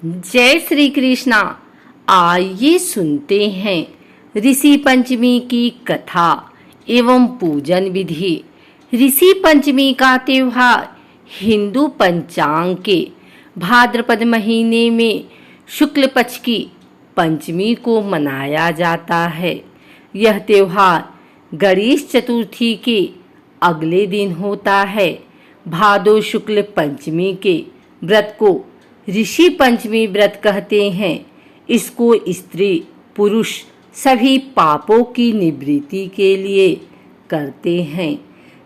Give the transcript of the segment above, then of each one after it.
जय श्री कृष्णा। आइए सुनते हैं ऋषि पंचमी की कथा एवं पूजन विधि। ऋषि पंचमी का त्योहार हिंदू पंचांग के भाद्रपद महीने में शुक्ल पक्ष की पंचमी को मनाया जाता है। यह त्योहार गणेश चतुर्थी के अगले दिन होता है। भादो शुक्ल पंचमी के व्रत को ऋषि पंचमी व्रत कहते हैं। इसको स्त्री पुरुष सभी पापों की निवृत्ति के लिए करते हैं।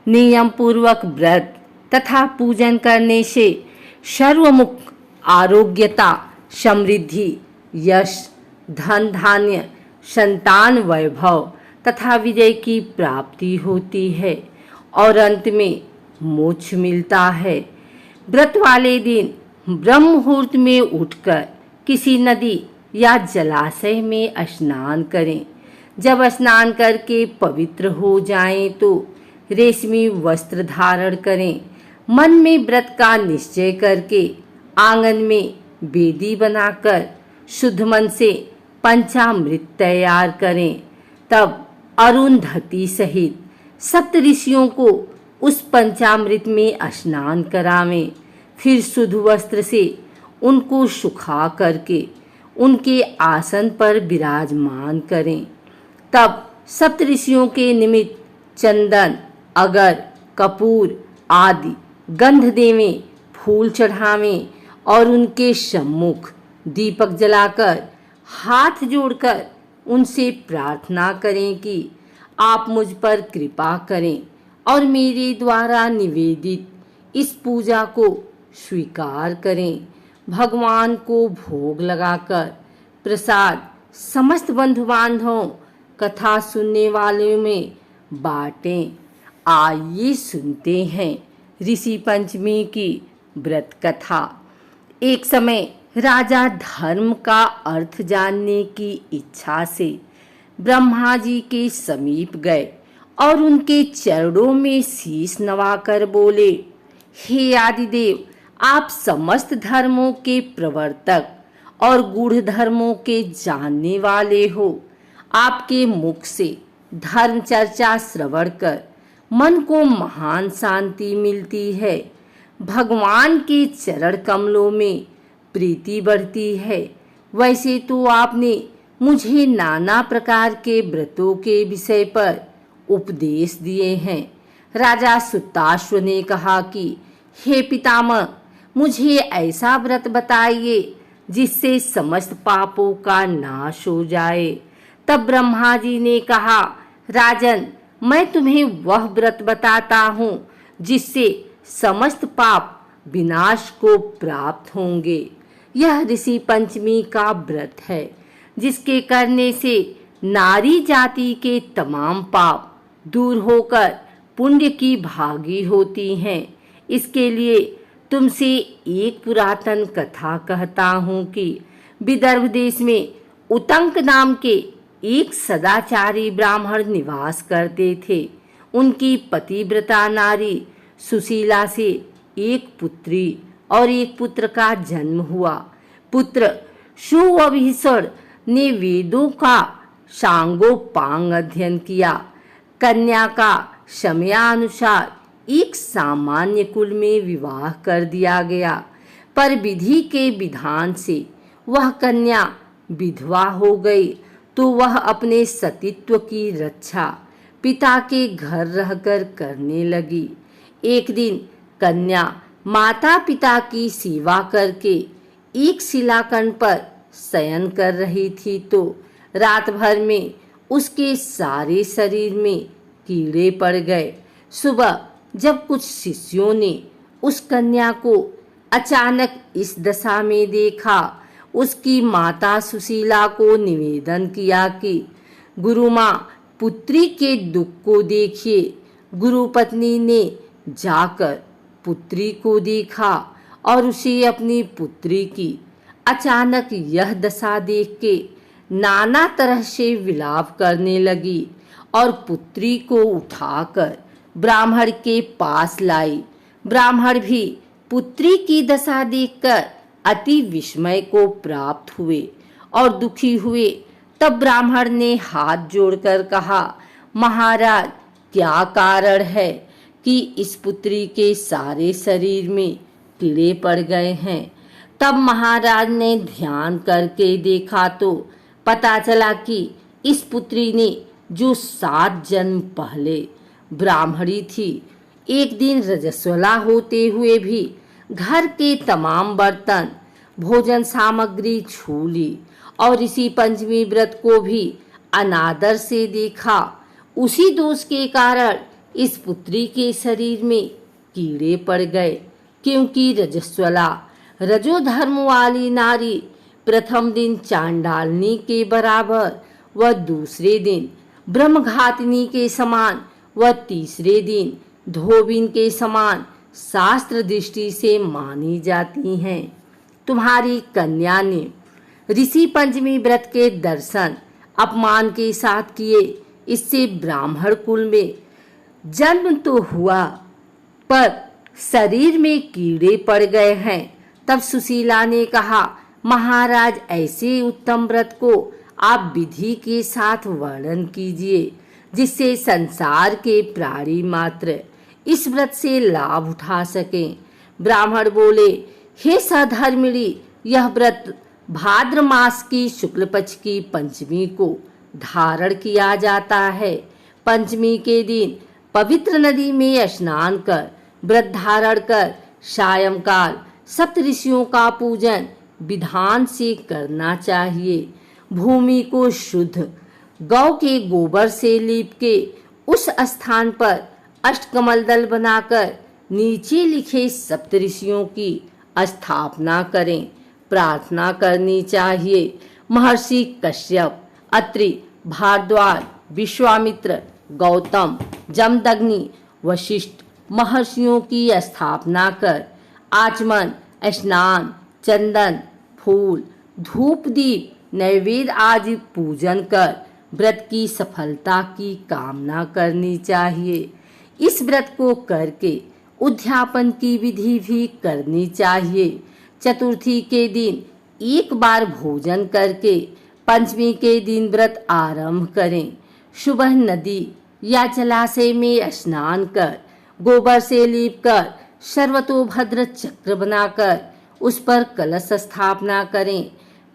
नियम पूर्वक व्रत तथा पूजन करने से सर्वमुख आरोग्यता, समृद्धि, यश, धन धान्य, संतान वैभव तथा विजय की प्राप्ति होती है और अंत में मोक्ष मिलता है। व्रत वाले दिन ब्रह्म मुहूर्त में उठकर किसी नदी या जलाशय में स्नान करें। जब स्नान करके पवित्र हो जाएं तो रेशमी वस्त्र धारण करें। मन में व्रत का निश्चय करके आंगन में वेदी बनाकर शुद्ध मन से पंचामृत तैयार करें। तब अरुंधति सहित सप्त ऋषियों को उस पंचामृत में स्नान करावें। फिर शुद्ध वस्त्र से उनको सुखा करके उनके आसन पर विराजमान करें। तब सप्त ऋषियों के निमित्त चंदन, अगर, कपूर आदि गंध देवें, फूल चढ़ावें और उनके सम्मुख दीपक जलाकर हाथ जोड़कर उनसे प्रार्थना करें कि आप मुझ पर कृपा करें और मेरे द्वारा निवेदित इस पूजा को स्वीकार करें। भगवान को भोग लगाकर प्रसाद समस्त बंधु बांधवों, कथा सुनने वालों में बांटें। आइए सुनते हैं ऋषि पंचमी की व्रत कथा। एक समय राजा धर्म का अर्थ जानने की इच्छा से ब्रह्मा जी के समीप गए और उनके चरणों में शीश नवाकर बोले, हे आदिदेव, आप समस्त धर्मों के प्रवर्तक और गूढ़ धर्मों के जानने वाले हो। आपके मुख से धर्म चर्चा श्रवण कर मन को महान शांति मिलती है। भगवान के चरण कमलों में प्रीति बढ़ती है। वैसे तो आपने मुझे नाना प्रकार के व्रतों के विषय पर उपदेश दिए हैं। राजा सुताश्व ने कहा कि हे पितामह, मुझे ऐसा व्रत बताइए जिससे समस्त पापों का नाश हो जाए। तब ब्रह्मा जी ने कहा, राजन, मैं तुम्हें वह व्रत बताता हूँ जिससे समस्त पाप विनाश को प्राप्त होंगे। यह ऋषि पंचमी का व्रत है जिसके करने से नारी जाति के तमाम पाप दूर होकर पुण्य की भागी होती हैं। इसके लिए तुमसे एक पुरातन कथा कहता हूँ कि विदर्भ देश में उतंक नाम के एक सदाचारी ब्राह्मण निवास करते थे। उनकी पतिव्रता नारी सुशीला से एक पुत्री और एक पुत्र का जन्म हुआ। पुत्र सुअभिषण ने वेदों का सांगोपांग अध्ययन किया। कन्या का समयानुसार एक सामान्य कुल में विवाह कर दिया गया, पर विधि के विधान से वह कन्या विधवा हो गई तो वह अपने सतीत्व की रक्षा पिता के घर रहकर करने लगी। एक दिन कन्या माता पिता की सेवा करके एक शिलाखंड पर शयन कर रही थी तो रात भर में उसके सारे शरीर में कीड़े पड़ गए। सुबह जब कुछ शिष्यों ने उस कन्या को अचानक इस दशा में देखा, उसकी माता सुशीला को निवेदन किया कि गुरु माँ, पुत्री के दुख को देखिए। गुरु पत्नी ने जाकर पुत्री को देखा और उसे अपनी पुत्री की अचानक यह दशा देख के नाना तरह से विलाप करने लगी और पुत्री को उठाकर ब्राह्मण के पास लाई। ब्राह्मण भी पुत्री की दशा देखकर अति विस्मय को प्राप्त हुए और दुखी हुए। तब ब्राह्मण ने हाथ जोड़कर कहा, महाराज, क्या कारण है कि इस पुत्री के सारे शरीर में कीड़े पड़ गए हैं? तब महाराज ने ध्यान करके देखा तो पता चला कि इस पुत्री ने जो 7 जन्म पहले ब्राह्मणी थी, एक दिन रजस्वला होते हुए भी घर के तमाम बर्तन भोजन सामग्री छू ली और ऋषि पंचमी व्रत को भी अनादर से देखा। उसी दोष के कारण इस पुत्री के शरीर में कीड़े पड़ गए, क्योंकि रजस्वला रजोधर्म वाली नारी प्रथम दिन चांडालनी के बराबर व दूसरे दिन ब्रह्मघातिनी के समान व तीसरे दिन धोबिन के समान शास्त्र दृष्टि से मानी जाती हैं। तुम्हारी कन्या ने ऋषि पंचमी व्रत के दर्शन अपमान के साथ किए, इससे ब्राह्मण कुल में जन्म तो हुआ पर शरीर में कीड़े पड़ गए हैं। तब सुशीला ने कहा, महाराज, ऐसे उत्तम व्रत को आप विधि के साथ वर्णन कीजिए, जिससे संसार के प्राणी मात्र इस व्रत से लाभ उठा सकें। ब्राह्मण बोले, हे सधर्मिणी, यह व्रत भाद्र मास की शुक्ल पक्ष की पंचमी को धारण किया जाता है। पंचमी के दिन पवित्र नदी में स्नान कर व्रत धारण कर सायंकाल सप्तऋषियों का पूजन विधान से करना चाहिए। भूमि को शुद्ध गौ के गोबर से लीप के उस स्थान पर अष्टकमल दल बनाकर नीचे लिखे सप्तऋषियों की स्थापना करें। प्रार्थना करनी चाहिए। महर्षि कश्यप, अत्रि, भारद्वाज, विश्वामित्र, गौतम, जमदग्नि, वशिष्ठ महर्षियों की स्थापना कर आचमन, स्नान, चंदन, फूल, धूप, दीप, नैवेद्य आदि पूजन कर व्रत की सफलता की कामना करनी चाहिए। इस व्रत को करके उद्यापन की विधि भी करनी चाहिए। चतुर्थी के दिन एक बार भोजन करके पंचमी के दिन व्रत आरंभ करें। सुबह नदी या जलाशय में स्नान कर गोबर से लीप कर सर्वतोभद्र चक्र बनाकर उस पर कलश स्थापना करें।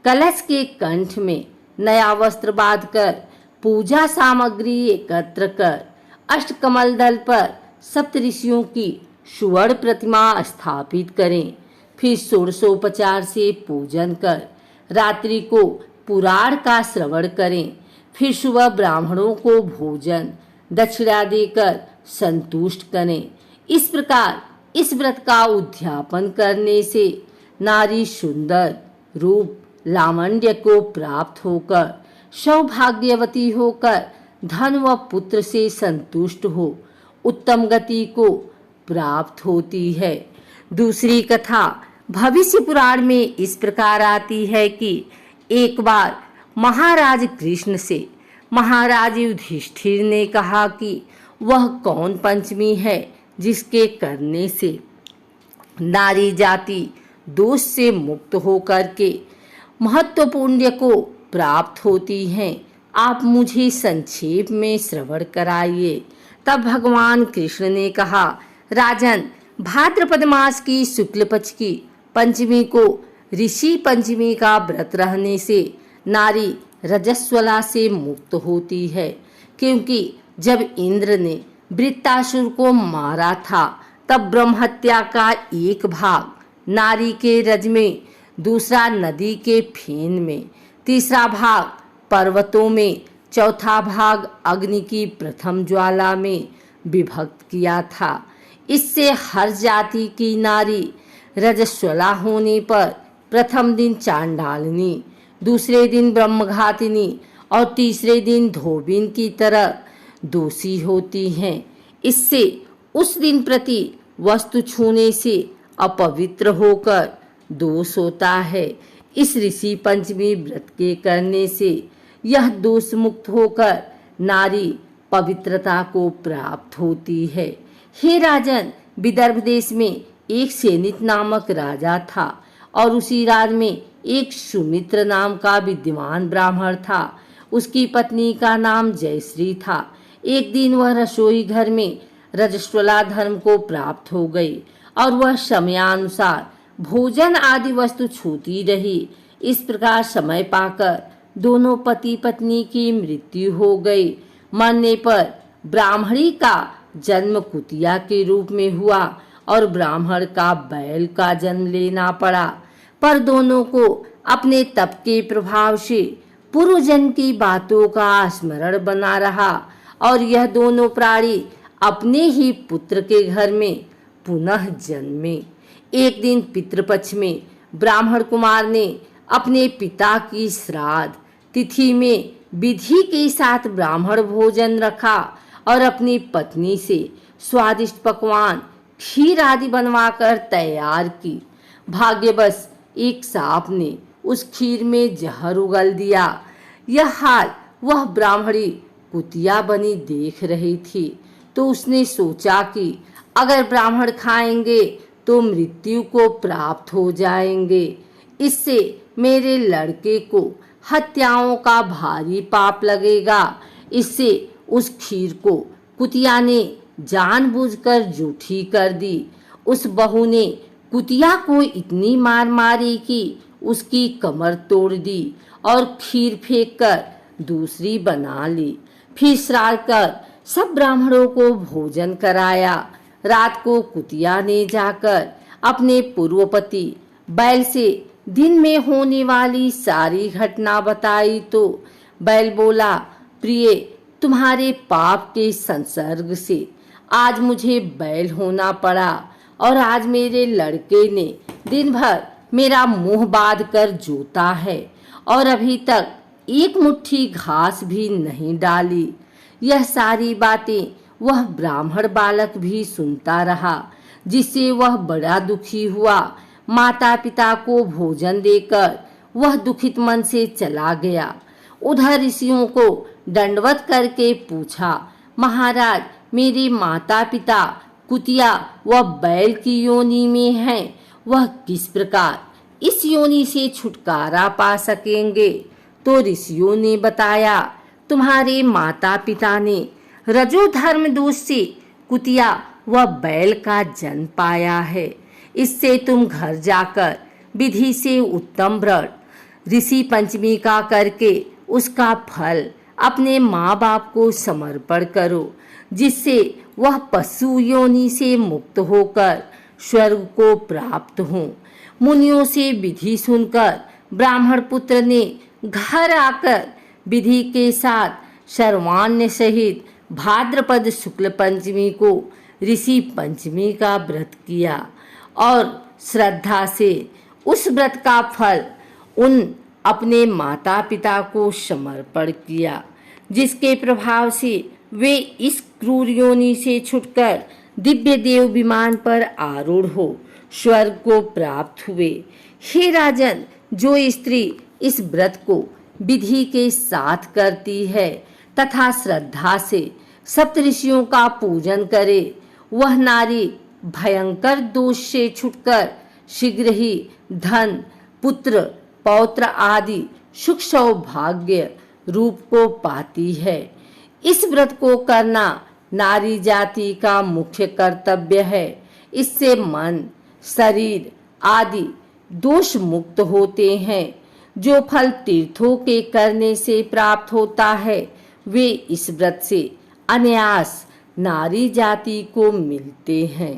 कलश के कंठ में नया वस्त्र बांधकर पूजा सामग्री एकत्र कर अष्टकमल दल पर सप्तऋषियों की सुवर्ण प्रतिमा स्थापित करें। फिर षोडशोपचार से पूजन कर रात्रि को पुराण का श्रवण करें। फिर सुबह ब्राह्मणों को भोजन दक्षिणा देकर संतुष्ट करें। इस प्रकार इस व्रत का उद्यापन करने से नारी सुंदर रूप लावण्य को प्राप्त होकर सौभाग्यवती होकर धन व पुत्र से संतुष्ट हो उत्तम गति को प्राप्त होती है। दूसरी कथा भविष्य पुराण में इस प्रकार आती है कि एक बार महाराज कृष्ण से महाराज युधिष्ठिर ने कहा कि वह कौन पंचमी है जिसके करने से नारी जाति दोष से मुक्त होकर के महत्वपूर्ण को प्राप्त होती हैं। आप मुझे संक्षेप में श्रवण कराइए। तब भगवान कृष्ण ने कहा, राजन, भाद्रपद मास की शुक्ल पक्ष की पंचमी को ऋषि पंचमी का व्रत रहने से नारी रजस्वला से मुक्त होती है, क्योंकि जब इंद्र ने वृत्तासुर को मारा था तब ब्रह्महत्या का एक भाग नारी के रज में, दूसरा नदी के फेन में, तीसरा भाग पर्वतों में, चौथा भाग अग्नि की प्रथम ज्वाला में विभक्त किया था। इससे हर जाति की नारी रजस्वला होने पर प्रथम दिन चांडालिनी, दूसरे दिन ब्रह्मघातिनी और तीसरे दिन धोबिन की तरह दोषी होती हैं। इससे उस दिन प्रति वस्तु छूने से अपवित्र होकर दोष होता है। इस ऋषि पंचमी व्रत के करने से यह दोष मुक्त होकर नारी पवित्रता को प्राप्त होती है। हे राजन, विदर्भ देश में एक सेनित नामक राजा था और उसी राज में एक सुमित्र नाम का विद्वान ब्राह्मण था। उसकी पत्नी का नाम जयश्री था। एक दिन वह रसोई घर में रजस्वला धर्म को प्राप्त हो गई और वह समयानुसार भोजन आदि वस्तु छूती रही। इस प्रकार समय पाकर दोनों पति पत्नी की मृत्यु हो गई। मरने पर ब्राह्मणी का जन्म कुतिया के रूप में हुआ और ब्राह्मण का बैल का जन्म लेना पड़ा। पर दोनों को अपने तप के प्रभाव से पूर्व जन्म की बातों का स्मरण बना रहा और यह दोनों प्राणी अपने ही पुत्र के घर में पुनः जन्मे। एक दिन पितृपक्ष में ब्राह्मण कुमार ने अपने पिता की श्राद्ध तिथि में विधि के साथ ब्राह्मण भोजन रखा और अपनी पत्नी से स्वादिष्ट पकवान खीर आदि बनवाकर तैयार की। भाग्यवश एक सांप ने उस खीर में जहर उगल दिया। यह हाल वह ब्राह्मणी कुतिया बनी देख रही थी, तो उसने सोचा कि अगर ब्राह्मण खाएंगे तो मृत्यु को प्राप्त हो जाएंगे। इससे मेरे लड़के को हत्याओं का भारी पाप लगेगा। इससे उस खीर को कुतिया ने जानबूझकर जूठी कर दी। उस बहू ने कुतिया को इतनी मार मारी कि उसकी कमर तोड़ दी और खीर फेंक कर दूसरी बना ली। फिर श्राद्ध कर सब ब्राह्मणों को भोजन कराया। रात को कुतिया ने जाकर अपने पूर्वपति बैल से दिन में होने वाली सारी घटना बताई तो बैल बोला, प्रिय, तुम्हारे पाप के संसर्ग से आज मुझे बैल होना पड़ा और आज मेरे लड़के ने दिन भर मेरा मुंह बांध कर जोता है और अभी तक एक मुट्ठी घास भी नहीं डाली। यह सारी बातें वह ब्राह्मण बालक भी सुनता रहा, जिससे वह बड़ा दुखी हुआ। माता पिता को भोजन देकर वह दुखित मन से चला गया। उधर ऋषियों को दंडवत करके पूछा, महाराज, मेरे माता पिता कुतिया व बैल की योनि में हैं, वह किस प्रकार इस योनि से छुटकारा पा सकेंगे? तो ऋषियों ने बताया, तुम्हारे माता पिता ने रजो धर्म दोष से कुतिया व बैल का जन्म पाया है। इससे तुम घर जाकर विधि से उत्तम व्रत ऋषि पंचमी का करके उसका फल अपने माँ बाप को समर्पण करो, जिससे वह पशु योनि से मुक्त होकर स्वर्ग को प्राप्त हों। मुनियों से विधि सुनकर ब्राह्मण पुत्र ने घर आकर विधि के साथ सर्वान्न सहित भाद्रपद शुक्ल पंचमी को ऋषि पंचमी का व्रत किया और श्रद्धा से उस व्रत का फल उन अपने माता पिता को समर्पण किया, जिसके प्रभाव से वे इस क्रूर योनि से छुटकर दिव्य देव विमान पर आरूढ़ हो स्वर्ग को प्राप्त हुए। हे राजन, जो स्त्री इस व्रत को विधि के साथ करती है तथा श्रद्धा से सप्तऋषियों का पूजन करे, वह नारी भयंकर दोष से छुटकर शीघ्र ही धन, पुत्र, पौत्र आदि सुख सौभाग्य रूप को पाती है। इस व्रत को करना नारी जाति का मुख्य कर्तव्य है। इससे मन, शरीर आदि दोष मुक्त होते हैं। जो फल तीर्थों के करने से प्राप्त होता है, वे इस व्रत से अनायास नारी जाति को मिलते हैं।